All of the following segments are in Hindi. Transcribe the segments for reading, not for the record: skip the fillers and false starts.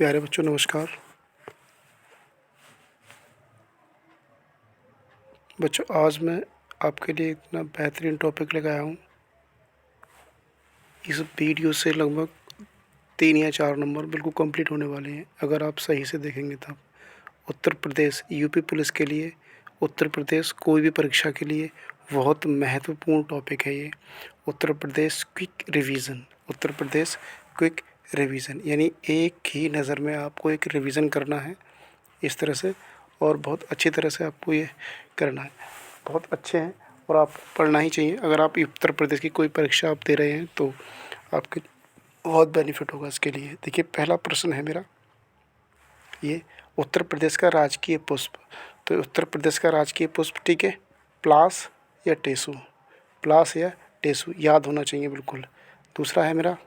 प्यारे बच्चों नमस्कार। बच्चों आज मैं आपके लिए इतना बेहतरीन टॉपिक लेकर आया हूँ। इस वीडियो से लगभग 3 या 4 नंबर बिल्कुल कंप्लीट होने वाले हैं अगर आप सही से देखेंगे तब। उत्तर प्रदेश यूपी पुलिस के लिए, उत्तर प्रदेश कोई भी परीक्षा के लिए बहुत महत्वपूर्ण टॉपिक है ये। Uttar Pradesh quick revision, Uttar Pradesh quick revision यानी एक ही नज़र में आपको एक रिवीजन करना है इस तरह से, और बहुत अच्छी तरह से आपको ये करना है। बहुत अच्छे हैं और आप पढ़ना ही चाहिए। अगर आप उत्तर प्रदेश की कोई परीक्षा आप दे रहे हैं तो आपके बहुत बेनिफिट होगा इसके लिए। देखिए पहला प्रश्न है मेरा ये, उत्तर प्रदेश का राजकीय पुष्प। तो उत्तर प्रदेश का राजकीय पुष्प ठीक है, प्लास या टेसू, प्लास या टेसू याद होना चाहिए बिल्कुल। दूसरा है मेरा,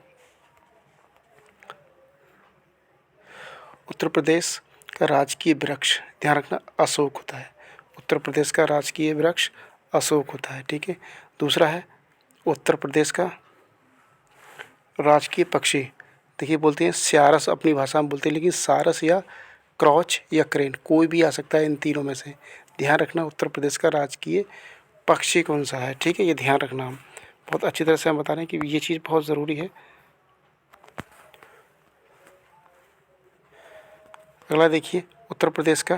उत्तर प्रदेश का राजकीय वृक्ष, ध्यान रखना अशोक होता है। उत्तर प्रदेश का राजकीय वृक्ष अशोक होता है, ठीक है। दूसरा है उत्तर प्रदेश का राजकीय पक्षी, देखिए बोलते हैं सारस, अपनी भाषा में बोलते हैं, लेकिन सारस या क्रॉच या क्रेन कोई भी आ सकता है इन तीनों में से। ध्यान रखना उत्तर प्रदेश का राजकीय पक्षी कौन सा है, ठीक है, ये ध्यान रखना। हम बहुत अच्छी तरह से हम बता रहे हैं कि ये चीज़ बहुत ज़रूरी है। अगला देखिए, उत्तर प्रदेश का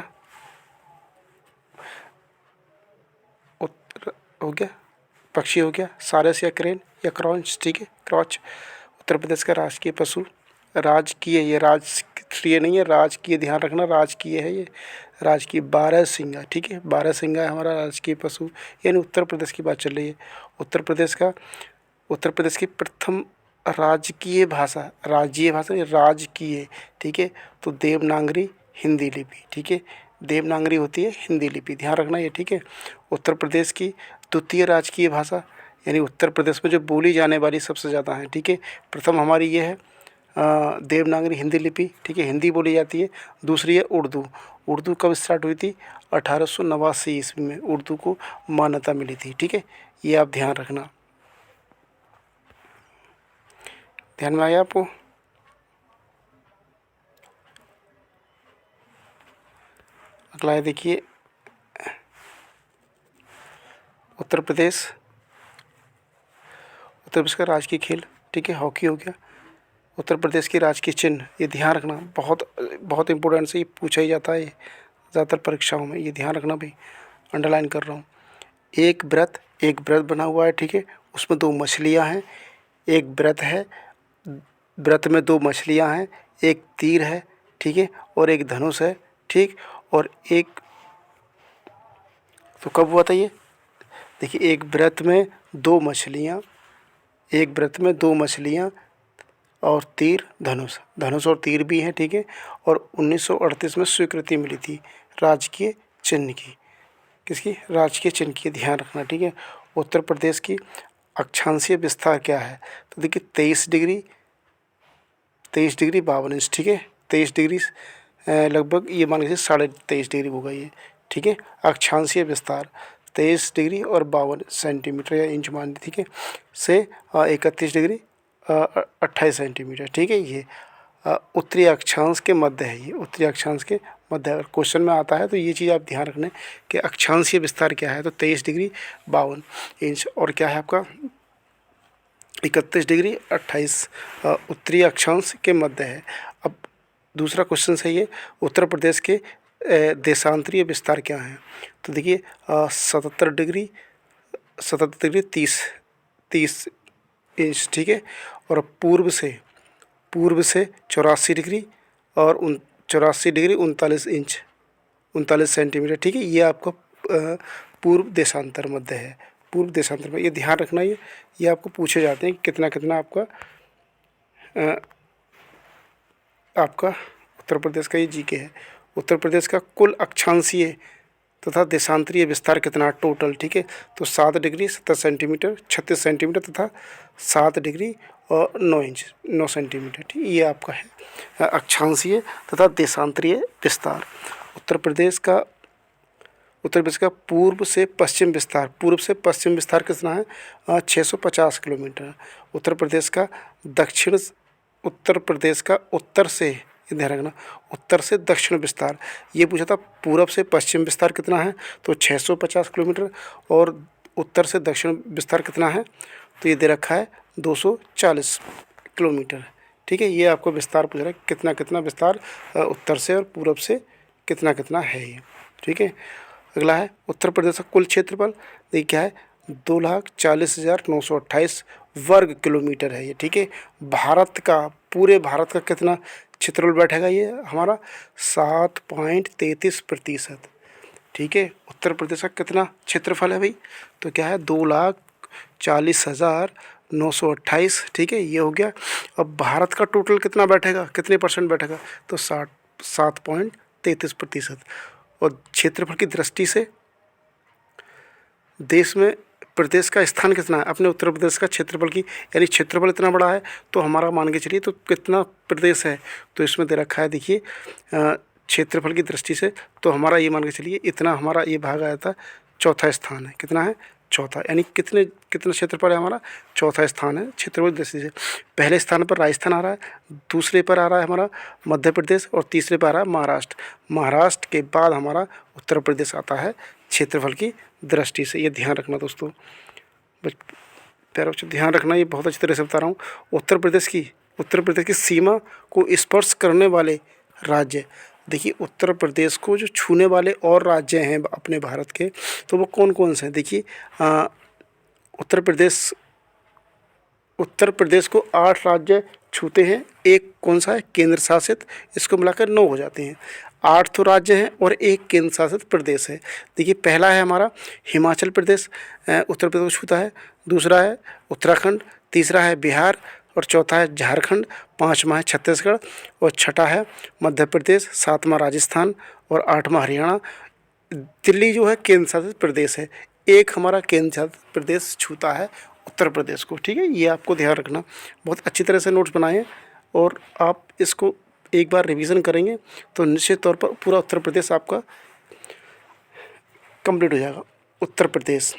हो गया पक्षी, हो गया सारस या क्रेन या क्रॉच, ठीक है, क्रॉच। उत्तर प्रदेश का राजकीय पशु, राजकीय, ये राजकीय नहीं है, राजकीय, ध्यान रखना राजकीय है ये, राजकीय बारहसिंगा, ठीक है, बारहसिंगा है हमारा राजकीय पशु, यानी उत्तर प्रदेश की बात चल रही है। उत्तर प्रदेश की प्रथम राजकीय भाषा, राज्यीय भाषा नहीं, राजकीय, ठीक है, तो देवनागरी हिंदी लिपि, ठीक है, देवनागरी होती है हिंदी लिपि, ध्यान रखना ये, ठीक है। उत्तर प्रदेश की द्वितीय राजकीय भाषा, यानी उत्तर प्रदेश में जो बोली जाने वाली सबसे ज़्यादा है, ठीक है, प्रथम हमारी ये है देवनागरी हिंदी लिपि, ठीक है, हिंदी बोली जाती है। दूसरी है उर्दू। उर्दू कब स्टार्ट हुई थी? 1889 ईस्वी में उर्दू को मान्यता मिली थी, ठीक है, ये आप ध्यान रखना। ध्यान में आया आपको? अगला है देखिए, उत्तर प्रदेश का राजकीय खेल, ठीक है, हॉकी हो गया। उत्तर प्रदेश की राजकीय चिन्ह, ये ध्यान रखना, बहुत बहुत इंपॉर्टेंट से ये पूछा ही जाता है ज़्यादातर परीक्षाओं में, ये ध्यान रखना भाई, अंडरलाइन कर रहा हूँ। एक व्रत बना हुआ है, ठीक है, उसमें 2 मछलियाँ हैं। एक व्रत है, व्रत में 2 मछलियाँ हैं, एक तीर है, ठीक है, और एक धनुष है, ठीक, और एक, तो कब हुआ था ये? देखिए एक व्रत में 2 मछलियाँ, एक व्रत में 2 मछलियाँ और तीर, धनुष, धनुष और तीर भी हैं, ठीक है, और 1938 में स्वीकृति मिली थी राजकीय चिन्ह की, किसकी? राजकीय चिन्ह की, ध्यान रखना, ठीक है। उत्तर प्रदेश की अक्षांशीय विस्तार क्या है? तो देखिए 23 डिग्री 52 इंच, ठीक है, 23 डिग्री लगभग ये मान लीजिए 23.5 डिग्री होगा ये, ठीक है। अक्षांशीय विस्तार 23 डिग्री और 52 सेंटीमीटर या इंच मान, ठीक है, से 31 डिग्री 28 सेंटीमीटर, ठीक है। ये उत्तरी अक्षांश के मध्य है, ये उत्तरी अक्षांश के मध्य। अगर क्वेश्चन में आता है तो ये चीज़ आप ध्यान रखना कि अक्षांशीय विस्तार क्या है, तो 23 डिग्री 52 इंच, और क्या है आपका 31 डिग्री 28 उत्तरी अक्षांश के मध्य है। अब दूसरा क्वेश्चन सही है, उत्तर प्रदेश के देशांतरीय विस्तार क्या है? तो देखिए 77 डिग्री 30 इंच, ठीक है, और पूर्व से 84 डिग्री और 84 डिग्री 39 इंच 39 सेंटीमीटर, ठीक है, ये आपका पूर्व देशांतर मध्य है, पूर्व देशांतर में, ये ध्यान रखना। ये आपको पूछे जाते हैं कि कितना कितना आपका उत्तर प्रदेश का ये जीके है। उत्तर प्रदेश का कुल अक्षांशीय तथा देशांतरीय विस्तार कितना टोटल, ठीक है, तो 7 डिग्री 70 सेंटीमीटर 36 सेंटीमीटर तथा 7 डिग्री और 9 सेंटीमीटर, ठीक, ये आपका है अक्षांशीय तथा देशांतरीय विस्तार। उत्तर प्रदेश का पूर्व से पश्चिम विस्तार कितना है? 650 किलोमीटर। उत्तर प्रदेश का उत्तर से ये ध्यान रखना। उत्तर से दक्षिण विस्तार, ये पूछा था पूरब से पश्चिम विस्तार कितना है, तो 650 किलोमीटर। और उत्तर से दक्षिण विस्तार कितना है, तो ये दे रखा है 240 किलोमीटर। ठीक है, ये आपको विस्तार पूछ रहा है, कितना कितना विस्तार उत्तर से और पूरब से कितना कितना है ये। ठीक है, अगला है उत्तर प्रदेश का कुल क्षेत्रफल, देखिए क्या है, 2,40,928 वर्ग किलोमीटर है ये। ठीक है, भारत का, पूरे भारत का कितना क्षेत्रफल बैठेगा ये हमारा, 7.33%। ठीक है, उत्तर प्रदेश का कितना क्षेत्रफल है भाई, तो क्या है 2,40,928। ठीक है, ये हो गया। अब भारत का टोटल कितना बैठेगा, कितने परसेंट बैठेगा, तो 7.33%। और क्षेत्रफल की दृष्टि से देश में प्रदेश का स्थान कितना है, अपने उत्तर प्रदेश का क्षेत्रफल की, यानी क्षेत्रफल इतना बड़ा है तो हमारा मान के चलिए तो कितना प्रदेश है, तो इसमें दे रखा है देखिए क्षेत्रफल की दृष्टि से, तो हमारा ये मान के चलिए इतना हमारा ये भाग आया था, चौथा स्थान है। कितना है, चौथा, यानी कितना क्षेत्रफल है हमारा, चौथा स्थान है क्षेत्रफल की दृष्टि से। पहले स्थान पर राजस्थान आ रहा है, दूसरे पर आ रहा है हमारा मध्य प्रदेश, और तीसरे पर आ रहा है महाराष्ट्र। महाराष्ट्र के बाद हमारा उत्तर प्रदेश आता है क्षेत्रफल की दृष्टि से। ये ध्यान रखना दोस्तों, प्यारे बच्चों ध्यान रखना, ये बहुत अच्छी तरह से बता रहा हूँ। उत्तर प्रदेश की सीमा को स्पर्श करने वाले राज्य, देखिए उत्तर प्रदेश को जो छूने वाले और राज्य हैं अपने भारत के, तो वो कौन कौन से हैं, देखिए उत्तर प्रदेश को 8 राज्य छूते हैं, एक कौन सा है, केंद्र शासित, इसको मिलाकर 9 हो जाते हैं। 8 तो राज्य हैं और एक केंद्र शासित प्रदेश है। देखिए पहला है हमारा हिमाचल प्रदेश, उत्तर प्रदेश को छूता है। दूसरा है उत्तराखंड, तीसरा है बिहार, और चौथा है झारखंड, पाँचवा है छत्तीसगढ़, और छठा है मध्य प्रदेश, सातवां राजस्थान, और आठवां हरियाणा। दिल्ली जो है केंद्र शासित प्रदेश है, एक हमारा केंद्र शासित प्रदेश छूता है उत्तर प्रदेश को। ठीक है, ये आपको ध्यान रखना, बहुत अच्छी तरह से नोट्स बनाएं, और आप इसको एक बार रिवीजन करेंगे तो निश्चित तौर पर पूरा उत्तर प्रदेश आपका कंप्लीट हो जाएगा। उत्तर प्रदेश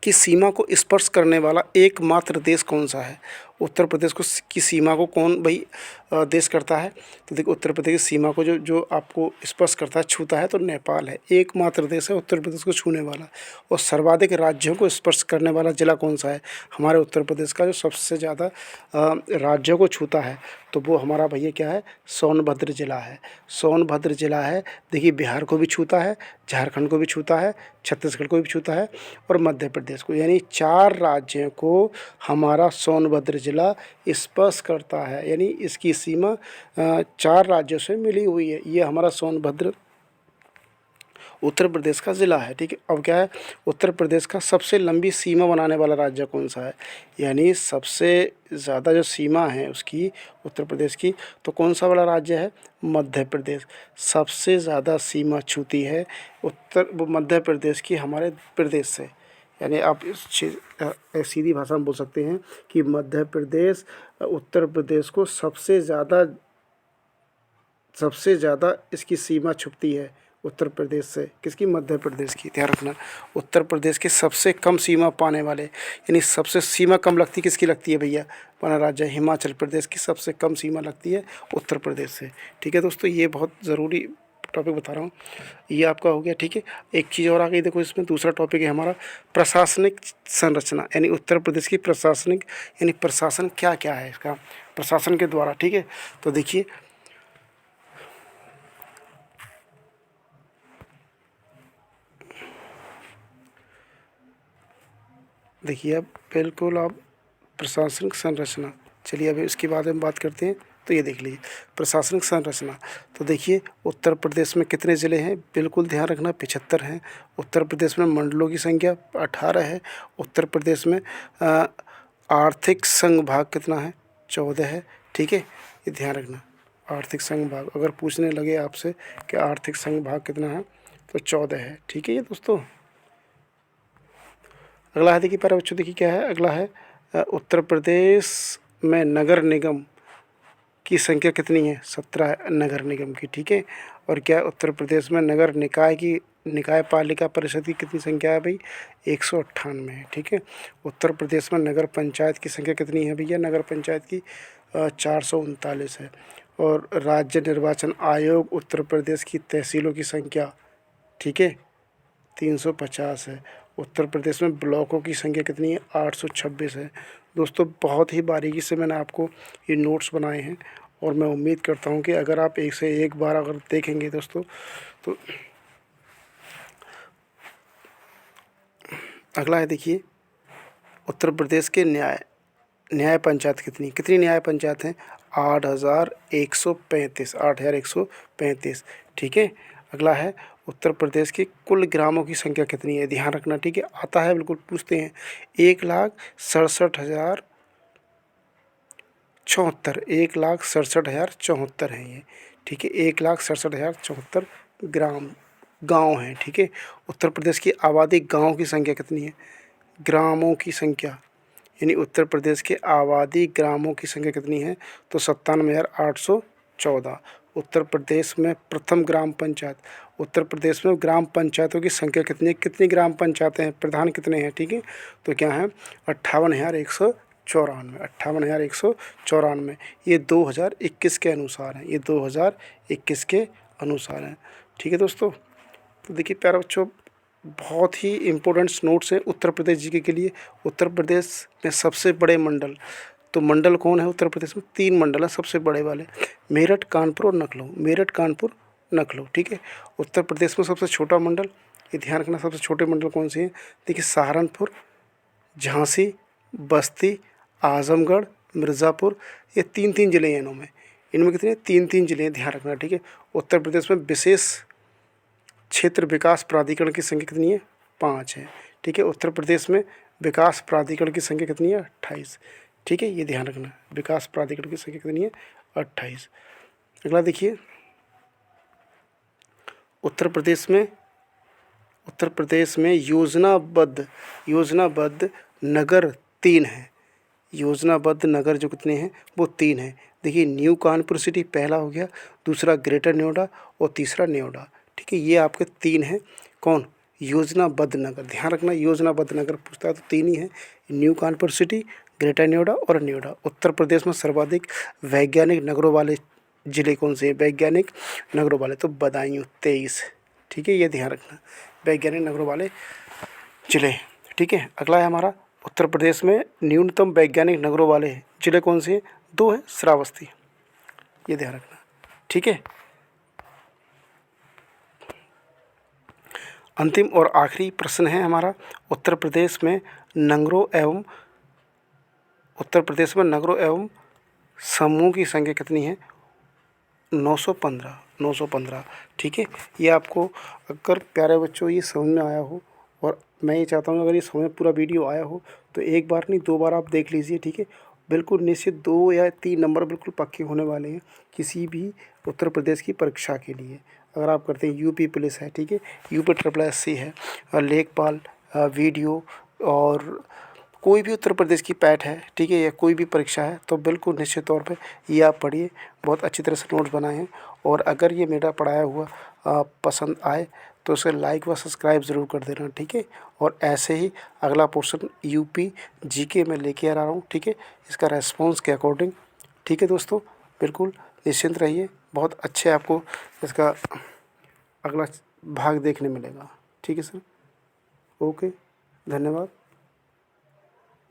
की सीमा को स्पर्श करने वाला एकमात्र देश कौन सा है, उत्तर प्रदेश को की सीमा को कौन भाई देश करता है, तो देखो उत्तर प्रदेश की सीमा को जो आपको स्पर्श करता है, छूता है, तो नेपाल है। एकमात्र देश है उत्तर प्रदेश को छूने वाला। और सर्वाधिक राज्यों को स्पर्श करने वाला जिला कौन सा है, हमारे उत्तर प्रदेश का जो सबसे ज़्यादा राज्यों को छूता है, तो वो हमारा भैया क्या है, सोनभद्र जिला है। सोनभद्र जिला है, देखिए बिहार को भी छूता है, झारखंड को भी छूता है, छत्तीसगढ़ को भी छूता है, और मध्य प्रदेश को, यानी 4 राज्यों को हमारा सोनभद्र जिला स्पर्श करता है, यानी इसकी सीमा 4 राज्यों से मिली हुई है। ये हमारा सोनभद्र उत्तर प्रदेश का ज़िला है। ठीक है, अब क्या है, उत्तर प्रदेश का सबसे लंबी सीमा बनाने वाला राज्य कौन सा है, यानी सबसे ज़्यादा जो सीमा है उसकी उत्तर प्रदेश की, तो कौन सा वाला राज्य है, मध्य प्रदेश। सबसे ज़्यादा सीमा छूती है मध्य प्रदेश की हमारे प्रदेश से, यानी आप इस सीधी भाषा में बोल सकते हैं कि मध्य प्रदेश उत्तर प्रदेश को सबसे ज़्यादा इसकी सीमा छुपती है उत्तर प्रदेश से, किसकी, मध्य प्रदेश की। ध्यान रखना, उत्तर प्रदेश के सबसे कम सीमा पाने वाले, यानी सबसे सीमा कम लगती किसकी लगती है भैया, अपना राज्य हिमाचल प्रदेश की सबसे कम सीमा लगती है उत्तर प्रदेश से। ठीक है दोस्तों, ये बहुत ज़रूरी टॉपिक बता रहा हूँ, ये आपका हो गया। ठीक है, एक चीज़ और आ गई, देखो इसमें दूसरा टॉपिक है हमारा प्रशासनिक संरचना, यानी उत्तर प्रदेश की प्रशासनिक, यानी प्रशासन क्या क्या है इसका, प्रशासन के द्वारा। ठीक है, तो देखिए अब बिल्कुल आप प्रशासनिक संरचना, चलिए अभी इसके बारे में बात करते हैं। तो ये देख लीजिए प्रशासनिक संरचना, तो देखिए उत्तर प्रदेश में कितने ज़िले हैं, बिल्कुल ध्यान रखना 75 हैं। उत्तर प्रदेश में मंडलों की संख्या 18 है। उत्तर प्रदेश में आर्थिक संघ भाग कितना है, 14 है। ठीक है, ये ध्यान रखना, आर्थिक संघ भाग अगर पूछने लगे आपसे कि आर्थिक संघ भाग कितना है, तो 14 है। ठीक है ये दोस्तों, अगला है देखिए, पर बच्चों देखिए क्या है, अगला है उत्तर प्रदेश में नगर निगम की संख्या कितनी है, 17 नगर निगम की। ठीक है, और क्या उत्तर प्रदेश में नगर निकाय पालिका परिषद की कितनी संख्या है भाई, 198 है। ठीक है, उत्तर प्रदेश में नगर पंचायत की संख्या कितनी है भैया, नगर पंचायत की 439 है। और राज्य निर्वाचन आयोग उत्तर प्रदेश की तहसीलों की संख्या, ठीक है, 350 है। उत्तर प्रदेश में ब्लॉकों की संख्या कितनी है? 826 है। दोस्तों बहुत ही बारीकी से मैंने आपको ये नोट्स बनाए हैं और मैं उम्मीद करता हूँ कि अगर आप एक से एक बार अगर देखेंगे दोस्तों तो अगला है, देखिए उत्तर प्रदेश के न्याय पंचायत कितनी न्याय पंचायत हैं? 8135, 8135, ठीक है। अगला है उत्तर प्रदेश के कुल ग्रामों की संख्या कितनी है? ध्यान रखना, ठीक है, आता है बिल्कुल, पूछते हैं। 1,67,074, 1,67,074 है ये, ठीक है। 1,67,074 गांव हैं, ठीक है। उत्तर प्रदेश की आबादी गांव की संख्या कितनी है? ग्रामों की संख्या, यानी उत्तर प्रदेश के आबादी ग्रामों की संख्या कितनी है? तो 97,814। उत्तर प्रदेश में प्रथम ग्राम पंचायत, उत्तर प्रदेश में ग्राम पंचायतों की संख्या कितनी है? कितनी ग्राम पंचायतें हैं? प्रधान कितने हैं? ठीक है, तो क्या है? 58,194, 58,194। ये 2021 के अनुसार है, ये 2021 के अनुसार है, ठीक है दोस्तों। तो देखिए प्यारे बच्चों, बहुत ही इम्पोर्टेंट्स नोट्स हैं उत्तर प्रदेश जीके के लिए। उत्तर प्रदेश में सबसे बड़े मंडल, तो मंडल कौन है उत्तर प्रदेश में? 3 मंडल हैं सबसे बड़े वाले, मेरठ, कानपुर और लखनऊ, मेरठ, कानपुर, लखनऊ, ठीक है। उत्तर प्रदेश में सबसे छोटा मंडल, ये ध्यान रखना, सबसे छोटे मंडल कौन से हैं? देखिए सहारनपुर, झांसी, बस्ती, आजमगढ़, मिर्ज़ापुर, ये 3-3 ज़िले हैं इनमें कितने? 3-3 ज़िले हैं, ध्यान रखना, ठीक है। उत्तर प्रदेश में विशेष क्षेत्र विकास प्राधिकरण की संख्या कितनी है? 5 है, ठीक है। उत्तर प्रदेश में विकास प्राधिकरण की संख्या कितनी है? 28, ठीक है, ये ध्यान रखना, विकास प्राधिकरण की संख्या कितनी है? 28। अगला देखिए, उत्तर प्रदेश में योजनाबद्ध नगर 3 है, योजनाबद्ध नगर जो कितने हैं? वो 3 हैं। देखिए न्यू कानपुर सिटी पहला हो गया, दूसरा ग्रेटर नोएडा और तीसरा नोएडा, ठीक है। ये आपके 3 हैं, कौन? योजनाबद्ध नगर, ध्यान रखना, योजनाबद्ध नगर पूछता है तो 3 ही है, new Kanpur city, greater Noida और नोएडा। उत्तर प्रदेश में सर्वाधिक वैज्ञानिक नगरों वाले ज़िले कौन से हैं? वैज्ञानिक नगरों वाले, तो बदायूं 23, ठीक है, ये ध्यान रखना, वैज्ञानिक नगरों वाले ज़िले, ठीक है। अगला है हमारा, उत्तर प्रदेश में न्यूनतम वैज्ञानिक नगरों वाले ज़िले कौन से हैं? 2 हैं, श्रावस्ती, ये ध्यान रखना, ठीक है। अंतिम और आखिरी प्रश्न है हमारा, उत्तर प्रदेश में नगरों एवं समूह की संख्या कितनी है? 915, ठीक है। ये आपको अगर प्यारे बच्चों ये समझ में आया हो, और मैं ये चाहता हूँ अगर ये समझ में पूरा वीडियो आया हो तो एक बार नहीं 2 बार आप देख लीजिए, ठीक है। बिल्कुल निश्चित 2 या 3 नंबर बिल्कुल पक्के होने वाले हैं किसी भी उत्तर प्रदेश की परीक्षा के लिए। अगर आप करते हैं यूपी पुलिस है, ठीक है, यूपी SSSC है, लेखपाल, वीडियो, और कोई भी उत्तर प्रदेश की पैट है, ठीक है, या कोई भी परीक्षा है, तो बिल्कुल निश्चित तौर पे ये आप पढ़िए, बहुत अच्छी तरह से नोट्स बनाए हैं। और अगर ये मेरा पढ़ाया हुआ पसंद आए तो उसे लाइक व सब्सक्राइब ज़रूर कर देना, ठीक है। और ऐसे ही अगला पोर्शन यूपी जीके में लेके आ रहा हूँ, ठीक है, इसका रेस्पॉन्स के अकॉर्डिंग, ठीक है दोस्तों, बिल्कुल निश्चिंत रहिए, बहुत अच्छे आपको इसका अगला भाग देखने मिलेगा, ठीक है सर। ओके, धन्यवाद।